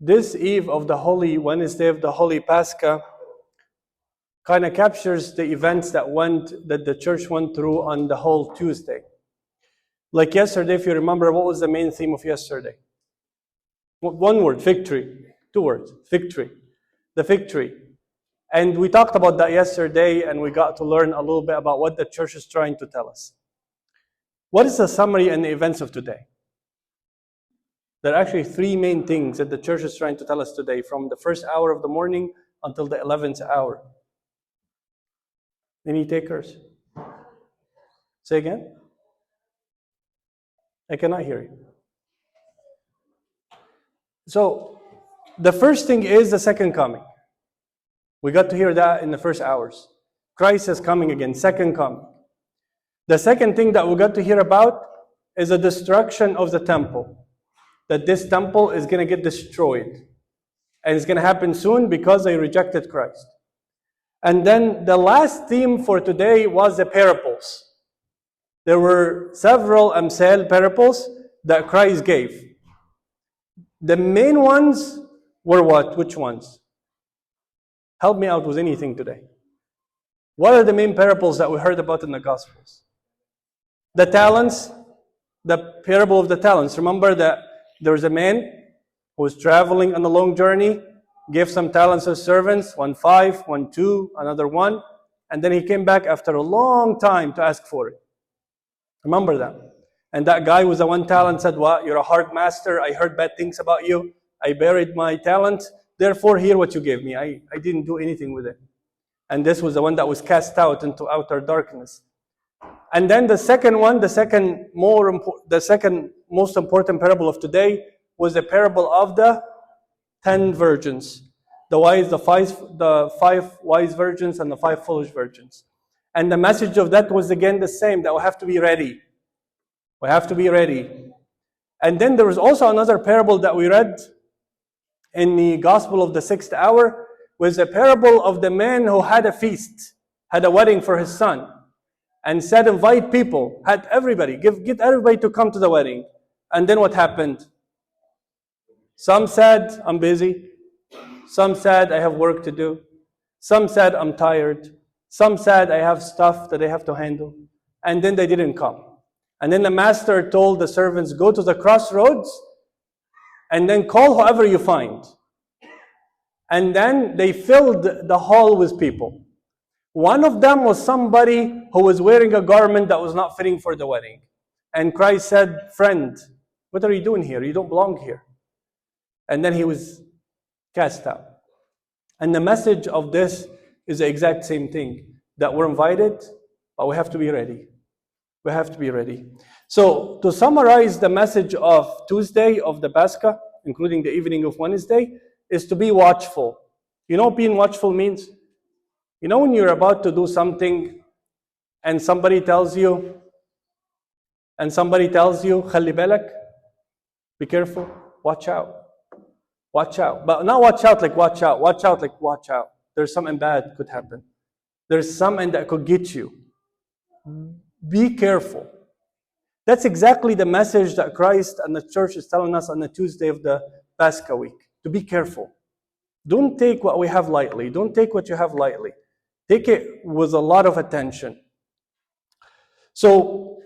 This eve of the Holy Wednesday of the Holy Pascha kind of captures the events that the church went through on the whole Tuesday. Like yesterday, if you remember, what was the main theme of yesterday? One word, victory. 2 words, victory. The victory. And we talked about that yesterday, and we got to learn a little bit about what the church is trying to tell us. What is the summary and the events of today? There are actually 3 main things that the church is trying to tell us today, from the first hour of the morning until the 11th hour. Any takers? Say again? I cannot hear you. So, the first thing is the second coming. We got to hear that in the first hours. Christ is coming again, second coming. The second thing that we got to hear about is the destruction of the temple. That this temple is going to get destroyed. And it's going to happen soon because they rejected Christ. And then the last theme for today was the parables. There were several Amsal parables that Christ gave. The main ones were what? Which ones? Help me out with anything today. What are the main parables that we heard about in the Gospels? The talents, the parable of the talents. Remember that there was a man who was traveling on a long journey, gave some talents to servants, 1 5, 1 2, another 1, and then he came back after a long time to ask for it. Remember that. And that guy with the 1 talent said, "What? You're a hard master. I heard bad things about you. I buried my talent. Therefore, here what you gave me. I didn't do anything with it." And this was the one that was cast out into outer darkness. And then the second one, the second most important parable of today was the parable of the 10 virgins. The 5 wise virgins and the 5 foolish virgins. And the message of that was again the same, that we have to be ready. We have to be ready. And then there was also another parable that we read in the Gospel of the 6th hour, was a parable of the man who had a feast, had a wedding for his son, and said, invite people, had everybody, get everybody to come to the wedding. And then what happened? Some said, I'm busy. Some said, I have work to do. Some said, I'm tired. Some said, I have stuff that I have to handle. And then they didn't come. And then the master told the servants, go to the crossroads and then call whoever you find. And then they filled the hall with people. One of them was somebody who was wearing a garment that was not fitting for the wedding. And Christ said, friend, what are you doing here? You don't belong here. And then he was cast out. And the message of this is the exact same thing, that we're invited, but we have to be ready. We have to be ready. So, to summarize the message of Tuesday of the Pascha, including the evening of Wednesday, is to be watchful. You know what being watchful means? You know when you're about to do something and somebody tells you, خلي بالك, be careful, watch out. Watch out. But not watch out like watch out. Watch out like watch out. There's something bad could happen. There's something that could get you. Be careful. That's exactly the message that Christ and the church is telling us on the Tuesday of the Pascha week. To be careful. Don't take what we have lightly. Don't take what you have lightly. Take it with a lot of attention. So,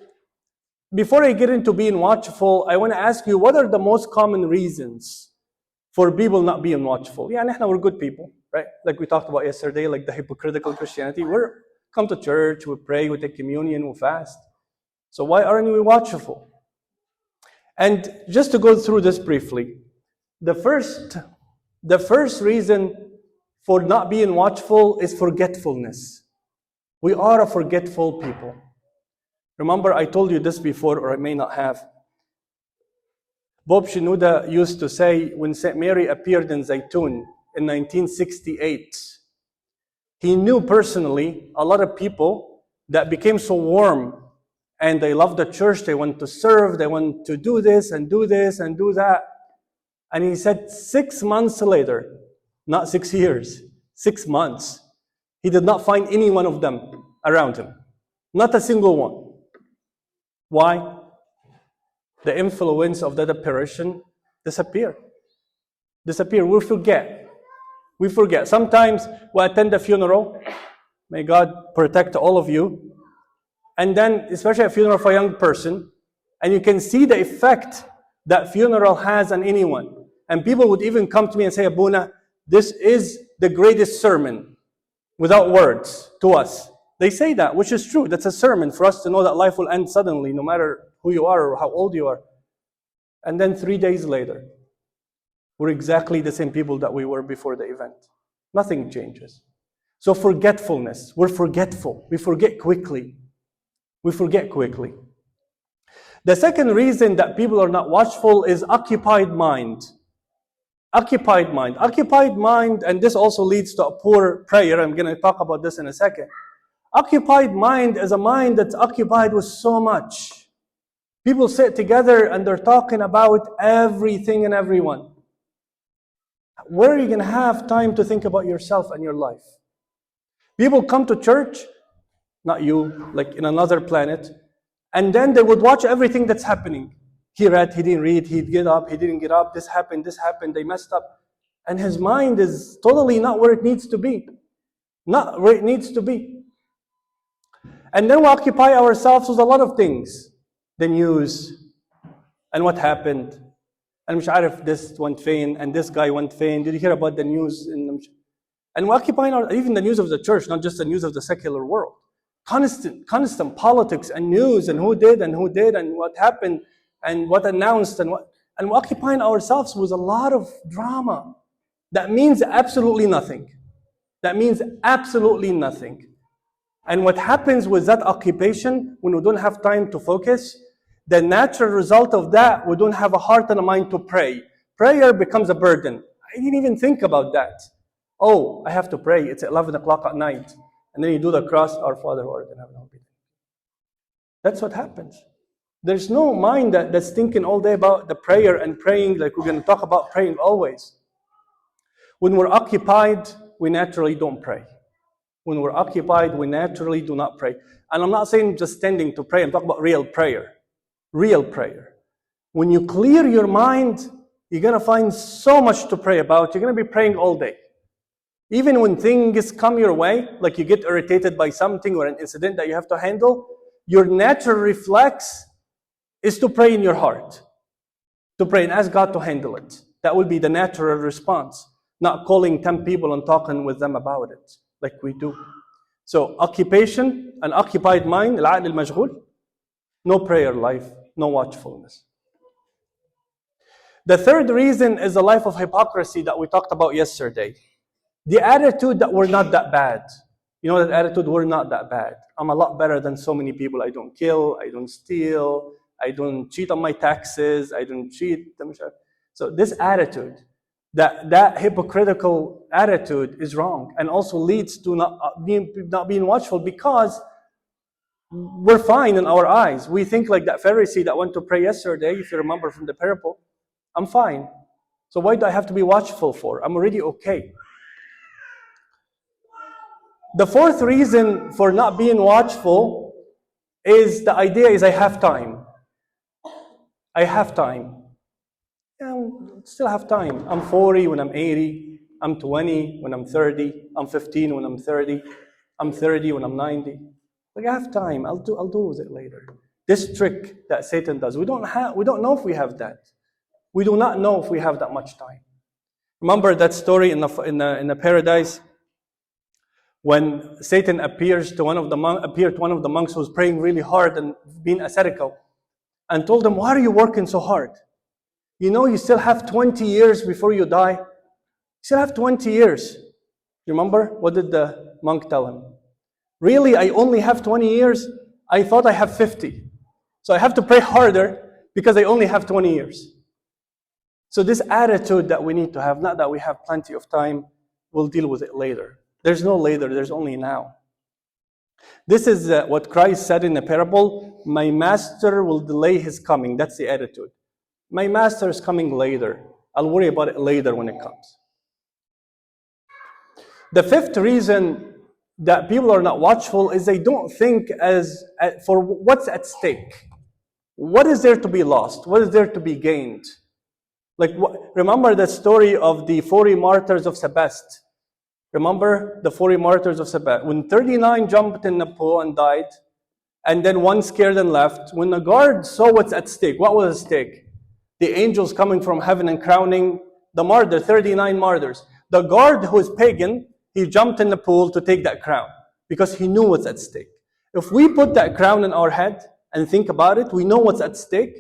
before I get into being watchful, I want to ask you, what are the most common reasons for people not being watchful? Yeah, we're good people, right? Like we talked about yesterday, like the hypocritical Christianity. We come to church, we pray, we take communion, we fast. So why aren't we watchful? And just to go through this briefly, the first reason for not being watchful is forgetfulness. We are a forgetful people. Remember, I told you this before, or I may not have. Bob Shenouda used to say, when St. Mary appeared in Zaytun in 1968, he knew personally a lot of people that became so warm and they loved the church, they want to serve, they want to do this and do this and do that. And he said 6 months later, not 6 years, 6 months, he did not find any one of them around him. Not a single one. Why? The influence of that apparition disappeared. disappear. We forget. We forget. Sometimes we attend a funeral. May God protect all of you. And then, especially a funeral for a young person, and you can see the effect that funeral has on anyone. And people would even come to me and say, Abuna, this is the greatest sermon without words to us. They say that, which is true. That's a sermon for us to know that life will end suddenly, no matter who you are or how old you are. And then 3 days later, we're exactly the same people that we were before the event. Nothing changes. So forgetfulness, we're forgetful. We forget quickly. We forget quickly. The second reason that people are not watchful is occupied mind. Occupied mind. Occupied mind, and this also leads to a poor prayer. I'm going to talk about this in a second. Occupied mind is a mind that's occupied with so much. People sit together and they're talking about everything and everyone. Where are you going to have time to think about yourself and your life? People come to church, not you, like in another planet, and then they would watch everything that's happening. He read, he didn't read, he'd get up, he didn't get up, this happened, they messed up. And his mind is totally not where it needs to be. Not where it needs to be. And then we occupy ourselves with a lot of things. The news, and what happened. And مش عارف this went faint, and this guy went faint. Did you hear about the news? And we occupy even the news of the church, not just the news of the secular world. Constant politics and news, and who did, and what happened, and what announced, and we're occupying ourselves with a lot of drama. That means absolutely nothing. That means absolutely nothing. And what happens with that occupation, when we don't have time to focus, the natural result of that, we don't have a heart and a mind to pray. Prayer becomes a burden. I didn't even think about that. Oh, I have to pray. It's 11 o'clock at night. And then you do the cross, Our Father who art in heaven, hallowed be thy name. That's what happens. There's no mind that's thinking all day about the prayer and praying, like we're going to talk about praying always. When we're occupied, we naturally don't pray. When we're occupied, we naturally do not pray. And I'm not saying just standing to pray. I'm talking about real prayer. Real prayer. When you clear your mind, you're going to find so much to pray about. You're going to be praying all day. Even when things come your way, like you get irritated by something or an incident that you have to handle, your natural reflex is to pray in your heart. To pray and ask God to handle it. That will be the natural response. Not calling 10 people and talking with them about it, like we do. So occupation, an occupied mind, العقل المشغول, no prayer life, no watchfulness. The third reason is the life of hypocrisy that we talked about yesterday. The attitude that we're not that bad. You know that attitude, we're not that bad. I'm a lot better than so many people. I don't kill, I don't steal, I don't cheat on my taxes, I don't cheat. So this attitude, that hypocritical attitude is wrong and also leads to not being watchful, because we're fine in our eyes. We think like that Pharisee that went to pray yesterday, if you remember from the parable, I'm fine. So why do I have to be watchful for? I'm already okay. The fourth reason for not being watchful is the idea is I have time. I have time. Yeah, I still have time. I'm 40 when I'm 80. I'm 20 when I'm 30. I'm 15 when I'm 30. I'm 30 when I'm 90. Like I have time. I'll do with it later. This trick that Satan does, we don't know if we have that. We do not know if we have that much time. Remember that story in the paradise when Satan appeared to one of the monks who was praying really hard and being ascetical, and told him, "Why are you working so hard? You know you still have 20 years before you die. You still have 20 years." You remember? What did the monk tell him? "Really, I only have 20 years? I thought I have 50. So I have to pray harder because I only have 20 years." So this attitude that we need to have, not that we have plenty of time, we'll deal with it later. There's no later, there's only now. This is what Christ said in the parable, "My master will delay his coming." That's the attitude. My master is coming later. I'll worry about it later when it comes. The fifth reason that people are not watchful is they don't think for what's at stake. What is there to be lost? What is there to be gained? Like, remember the story of the 40 martyrs of Sebaste? Remember the 40 martyrs of Sebaste? When 39 jumped in the pool and died, and then one scared and left, when the guard saw what's at stake, what was at stake? The angels coming from heaven and crowning the martyr, 39 martyrs. The guard, who is pagan, he jumped in the pool to take that crown because he knew what's at stake. If we put that crown in our head and think about it, we know what's at stake,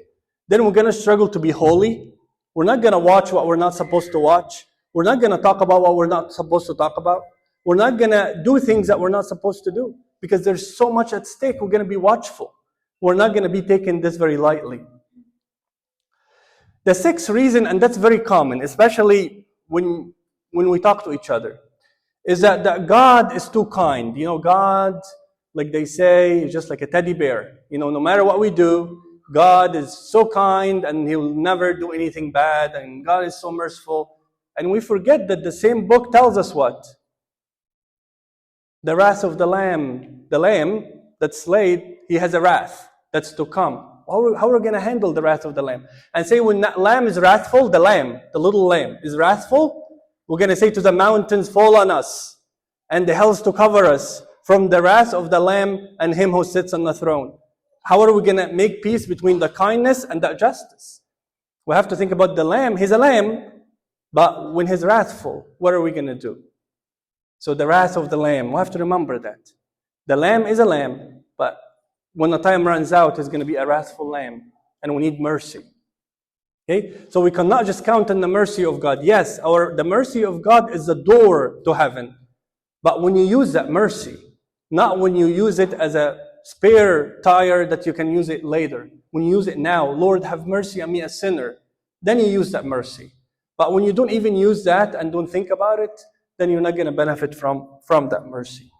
then we're going to struggle to be holy. We're not going to watch what we're not supposed to watch. We're not going to talk about what we're not supposed to talk about. We're not going to do things that we're not supposed to do because there's so much at stake. We're going to be watchful. We're not going to be taking this very lightly. The sixth reason, and that's very common, especially when we talk to each other, is that God is too kind. You know, God, like they say, is just like a teddy bear. You know, no matter what we do, God is so kind and He will never do anything bad, and God is so merciful. And we forget that the same book tells us what? The wrath of the Lamb. The Lamb that's slain, He has a wrath that's to come. How are we going to handle the wrath of the Lamb? And say when that Lamb is wrathful, the Lamb, the little Lamb, is wrathful, we're going to say to the mountains, fall on us, and the hills to cover us from the wrath of the Lamb and Him who sits on the throne. How are we going to make peace between the kindness and the justice? We have to think about the Lamb. He's a Lamb, but when He's wrathful, what are we going to do? So the wrath of the Lamb, we have to remember that. The Lamb is a Lamb, but when the time runs out, it's going to be a wrathful Lamb, and we need mercy. Okay? So we cannot just count on the mercy of God. Yes, the mercy of God is the door to heaven. But when you use that mercy, not when you use it as a spare tire that you can use it later. When you use it now, Lord, have mercy on me, a sinner, then you use that mercy. But when you don't even use that and don't think about it, then you're not going to benefit from that mercy.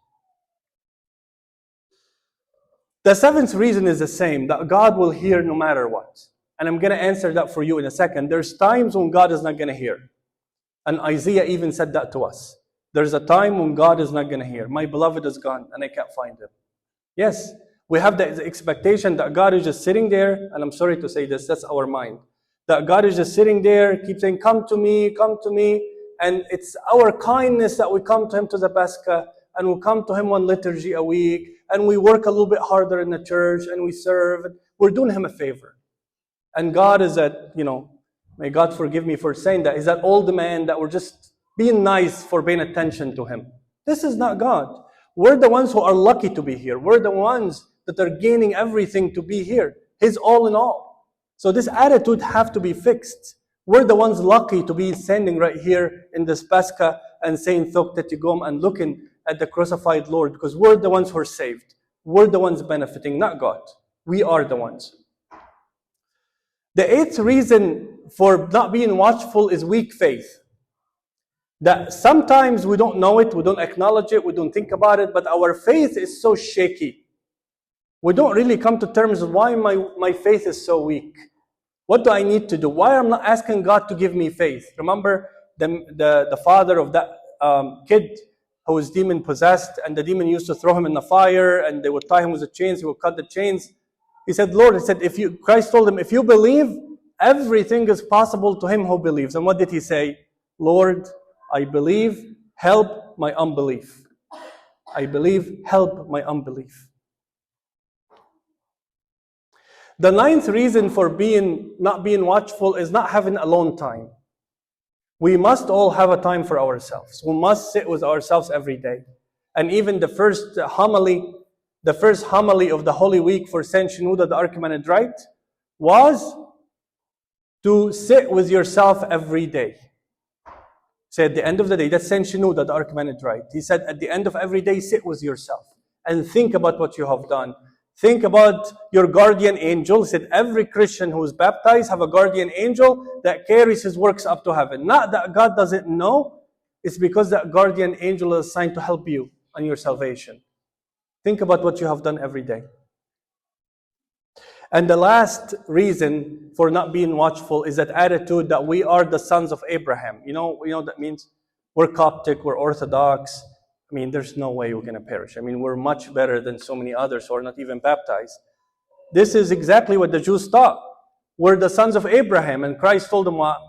The seventh reason is the same, that God will hear no matter what. And I'm going to answer that for you in a second. There's times when God is not going to hear. And Isaiah even said that to us. There's a time when God is not going to hear. My beloved is gone and I can't find him. Yes, we have the expectation that God is just sitting there, and I'm sorry to say this, that's our mind. That God is just sitting there, keep saying, come to me, and it's our kindness that we come to Him to the Pascha, and we come to Him one liturgy a week, and we work a little bit harder in the church, and we serve. We're doing Him a favor. And God is that, may God forgive me for saying that, is that old man that we're just being nice for paying attention to Him. This is not God. We're the ones who are lucky to be here. We're the ones that are gaining everything to be here. His all in all. So this attitude have to be fixed. We're the ones lucky to be standing right here in this Pascha and saying Thok Tetigom and looking at the crucified Lord, because we're the ones who are saved. We're the ones benefiting, not God. We are the ones. The eighth reason for not being watchful is weak faith. That sometimes we don't know it, we don't acknowledge it, we don't think about it, but our faith is so shaky. We don't really come to terms with why my faith is so weak. What do I need to do? Why am I not asking God to give me faith? Remember the father of that kid who was demon possessed, and the demon used to throw him in the fire, and they would tie him with the chains, he would cut the chains. He said, Lord, Christ told him, if you believe, everything is possible to him who believes. And what did he say? Lord, I believe, help my unbelief. I believe, help my unbelief. The ninth reason for not being watchful is not having alone time. We must all have a time for ourselves. We must sit with ourselves every day. And even the first homily of the Holy Week for Saint Shenouda the Archimandrite was to sit with yourself every day. So at the end of the day, that's Saint Shenouda the Archimandrite. He said, at the end of every day, sit with yourself and think about what you have done. Think about your guardian angel. He said, every Christian who is baptized have a guardian angel that carries his works up to heaven. Not that God doesn't know, it's because that guardian angel is assigned to help you on your salvation. Think about what you have done every day. And the last reason for not being watchful is that attitude that we are the sons of Abraham. You know that means we're Coptic, we're Orthodox. I mean, there's no way we're going to perish. I mean, we're much better than so many others who are not even baptized. This is exactly what the Jews thought. We're the sons of Abraham. And Christ told them what?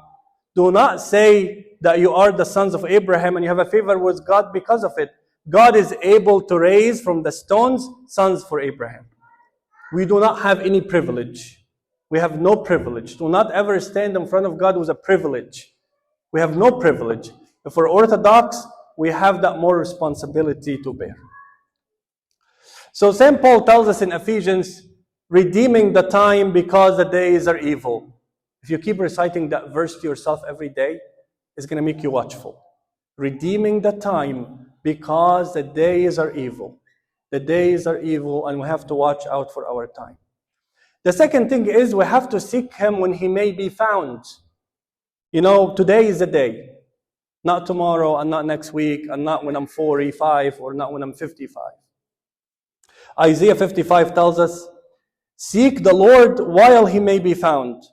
Do not say that you are the sons of Abraham and you have a favor with God because of it. God is able to raise from the stones sons for Abraham. We do not have any privilege. We have no privilege. Do not ever stand in front of God with a privilege. We have no privilege. If we're Orthodox, we have that more responsibility to bear. So St. Paul tells us in Ephesians, redeeming the time because the days are evil. If you keep reciting that verse to yourself every day, it's going to make you watchful. Redeeming the time because the days are evil. The days are evil and we have to watch out for our time. The second thing is we have to seek Him when He may be found. You know, today is the day. Not tomorrow and not next week and not when I'm 45 or not when I'm 55. Isaiah 55 tells us, seek the Lord while He may be found.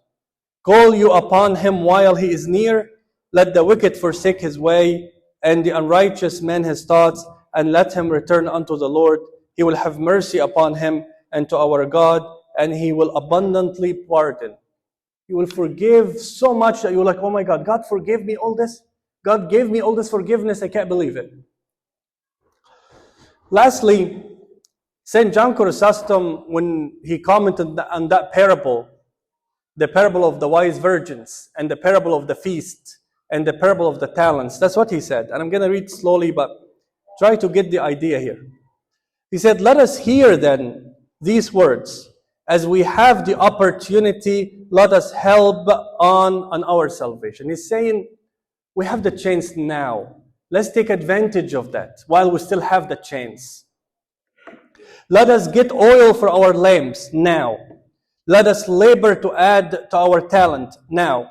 Call you upon Him while He is near. Let the wicked forsake his way, and the unrighteous man his thoughts, and let him return unto the Lord. He will have mercy upon him and to our God, and He will abundantly pardon. He will forgive so much that you're like, oh my God, God forgave me all this? God gave me all this forgiveness, I can't believe it. Lastly, St. John Chrysostom, when he commented on that parable, the parable of the wise virgins, and the parable of the feast, and the parable of the talents, that's what he said. And I'm going to read slowly, but try to get the idea here. He said, let us hear then these words. As we have the opportunity, let us help on our salvation. He's saying, we have the chance now. Let's take advantage of that while we still have the chance. Let us get oil for our lamps now. Let us labor to add to our talent now.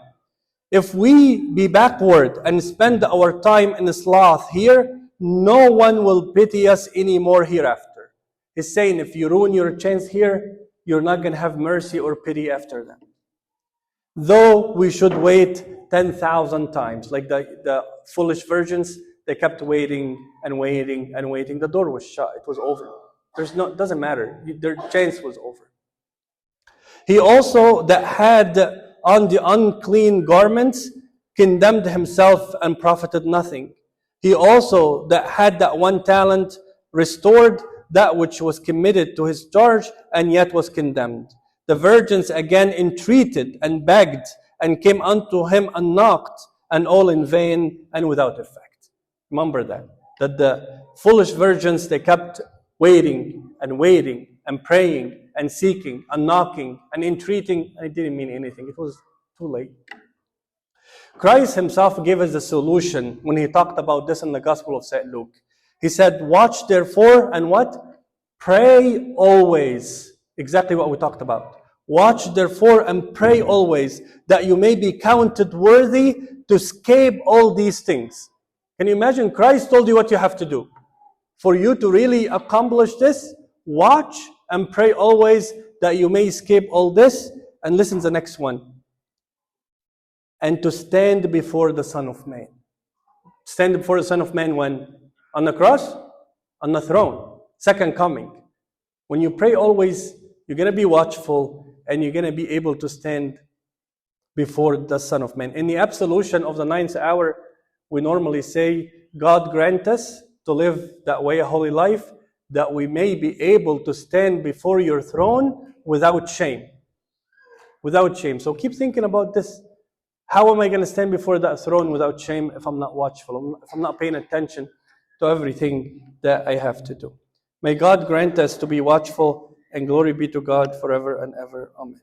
If we be backward and spend our time in sloth here, no one will pity us anymore hereafter. He's saying if you ruin your chance here, you're not going to have mercy or pity after that. Though we should wait 10,000 times, like the foolish virgins, they kept waiting and waiting and waiting. The door was shut. It was over. It doesn't matter. Their chance was over. He also that had on the unclean garments condemned himself and profited nothing. He also that had that 1 talent restored that which was committed to his charge and yet was condemned. The virgins again entreated and begged and came unto him and knocked, and all in vain and without effect. Remember that the foolish virgins, they kept waiting and praying and seeking and knocking and entreating, and it didn't mean anything. It was too late. Christ Himself gave us the solution when He talked about this in the Gospel of St. Luke. He said, watch therefore and what? Pray always. Exactly what we talked about. Watch therefore and pray always, that you may be counted worthy to escape all these things. Can you imagine? Christ told you what you have to do. For you to really accomplish this, watch and pray always that you may escape all this. And listen to the next one. And to stand before the Son of Man. Stand before the Son of Man when? On the cross? On the throne. Second coming. When you pray always, you're going to be watchful and you're going to be able to stand before the Son of Man. In the absolution of the 9th hour, we normally say, God grant us to live that way, a holy life, that we may be able to stand before your throne without shame. Without shame. So keep thinking about this. How am I going to stand before that throne without shame if I'm not watchful, if I'm not paying attention to everything that I have to do? May God grant us to be watchful, and glory be to God forever and ever. Amen.